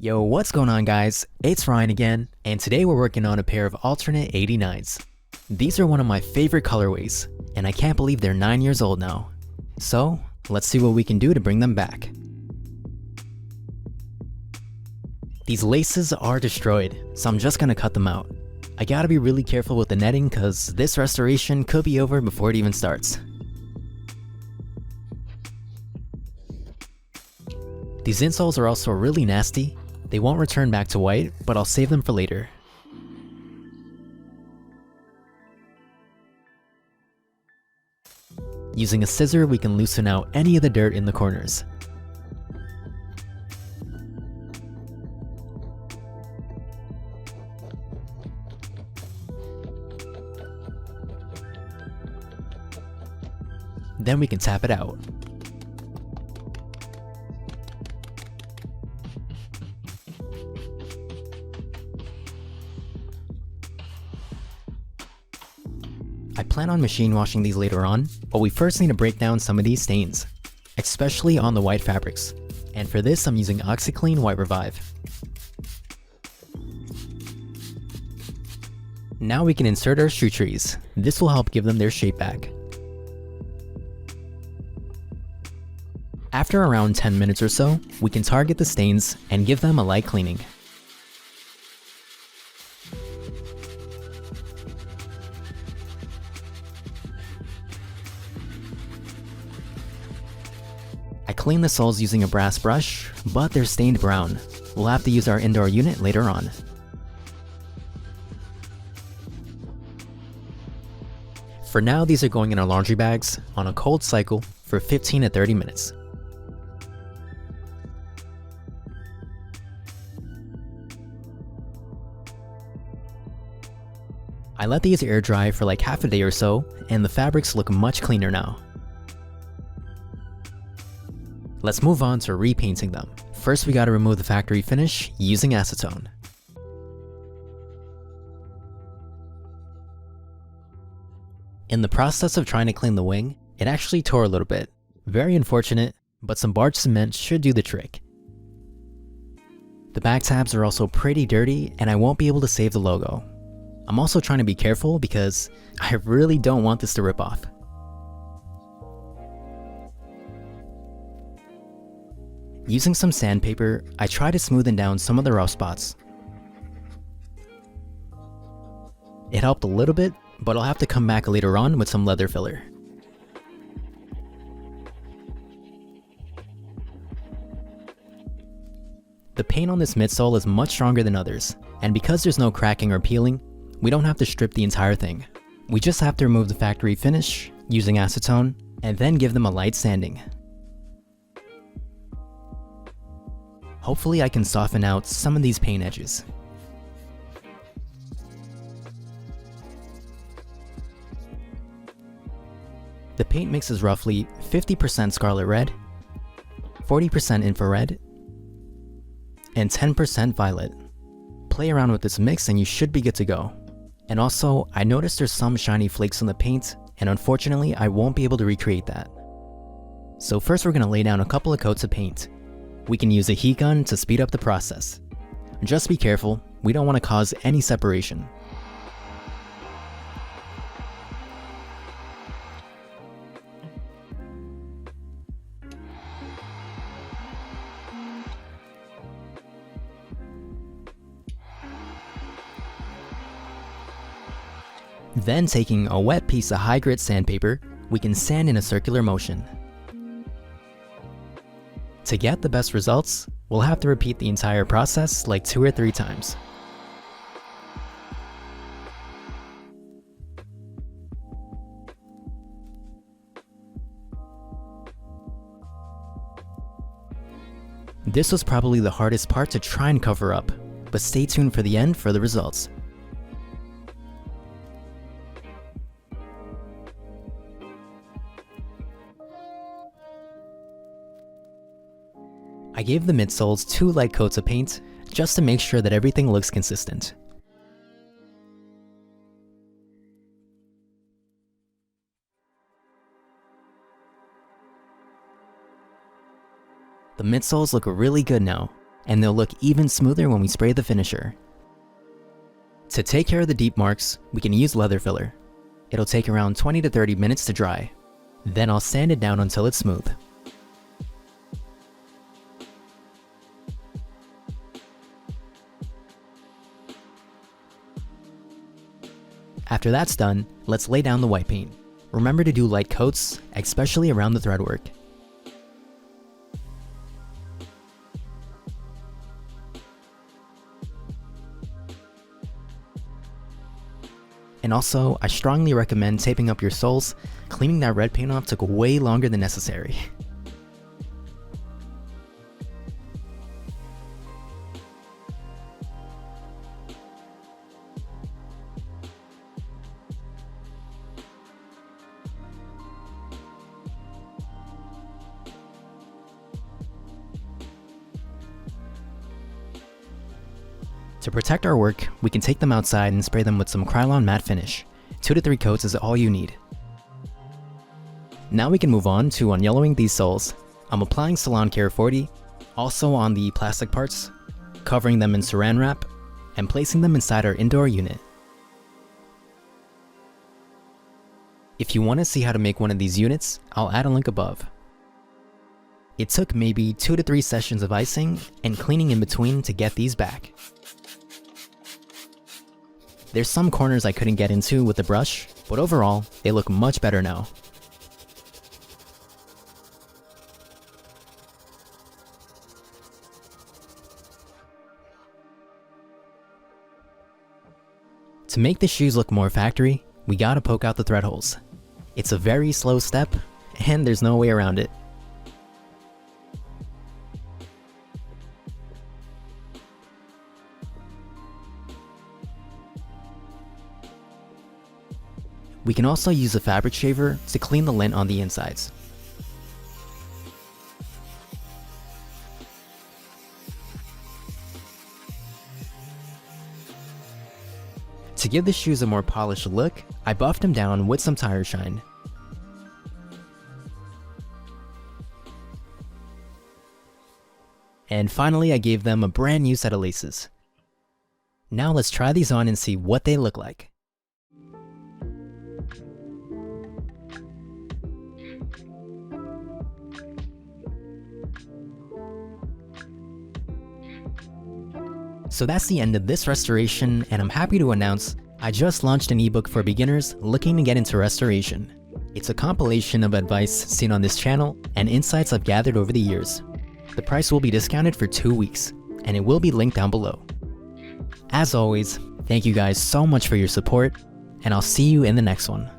Yo, what's going on guys? It's Ryan again, and today we're working on a pair of alternate 89s. These are one of my favorite colorways, and I can't believe they're 9 years old now. So, let's see what we can do to bring them back. These laces are destroyed, so I'm just gonna cut them out. I gotta be really careful with the netting cause this restoration could be over before it even starts. These insoles are also really nasty. They won't return back to white, but I'll save them for later. Using a scissor, we can loosen out any of the dirt in the corners. Then we can tap it out. I plan on machine washing these later on, but we first need to break down some of these stains, especially on the white fabrics. And for this I'm using OxiClean White Revive. Now we can insert our shoe trees. This will help give them their shape back. After around 10 minutes or so, we can target the stains and give them a light cleaning. I clean the soles using a brass brush, but they're stained brown. We'll have to use our indoor unit later on. For now, these are going in our laundry bags on a cold cycle for 15 to 30 minutes. I let these air dry for like half a day or so, and the fabrics look much cleaner now. Let's move on to repainting them. First we gotta remove the factory finish using acetone. In the process of trying to clean the wing, it actually tore a little bit. Very unfortunate, but some barge cement should do the trick. The back tabs are also pretty dirty and I won't be able to save the logo. I'm also trying to be careful because I really don't want this to rip off. Using some sandpaper, I try to smoothen down some of the rough spots. It helped a little bit, but I'll have to come back later on with some leather filler. The paint on this midsole is much stronger than others, and because there's no cracking or peeling, we don't have to strip the entire thing. We just have to remove the factory finish using acetone, and then give them a light sanding. Hopefully I can soften out some of these paint edges. The paint mix is roughly 50% scarlet red, 40% infrared, and 10% violet. Play around with this mix and you should be good to go. And also, I noticed there's some shiny flakes on the paint, and unfortunately I won't be able to recreate that. So first we're going to lay down a couple of coats of paint. We can use a heat gun to speed up the process. Just be careful, we don't want to cause any separation. Then taking a wet piece of high grit sandpaper, we can sand in a circular motion. To get the best results, we'll have to repeat the entire process like 2 or 3 times. This was probably the hardest part to try and cover up, but stay tuned for the end for the results. I gave the midsoles 2 light coats of paint, just to make sure that everything looks consistent. The midsoles look really good now. and they'll look even smoother when we spray the finisher. To take care of the deep marks, we can use leather filler. It'll take around 20 to 30 minutes to dry. Then I'll sand it down until it's smooth. After that's done, let's lay down the white paint. Remember to do light coats, especially around the threadwork. And also, I strongly recommend taping up your soles. Cleaning that red paint off took way longer than necessary. To protect our work, we can take them outside and spray them with some Krylon matte finish. 2 to 3 coats is all you need. Now we can move on to unyellowing these soles. I'm applying Salon Care 40, also on the plastic parts, covering them in saran wrap, and placing them inside our indoor unit. If you want to see how to make one of these units, I'll add a link above. It took maybe 2 to 3 sessions of icing and cleaning in between to get these back. There's some corners I couldn't get into with the brush, but overall, they look much better now. To make the shoes look more factory, we gotta poke out the thread holes. It's a very slow step, and there's no way around it. We can also use a fabric shaver to clean the lint on the insides. To give the shoes a more polished look, I buffed them down with some tire shine. And finally, I gave them a brand new set of laces. Now let's try these on and see what they look like. So that's the end of this restoration, and I'm happy to announce I just launched an ebook for beginners looking to get into restoration. It's a compilation of advice seen on this channel and insights I've gathered over the years. The price will be discounted for 2 weeks, and it will be linked down below. As always, thank you guys so much for your support, and I'll see you in the next one.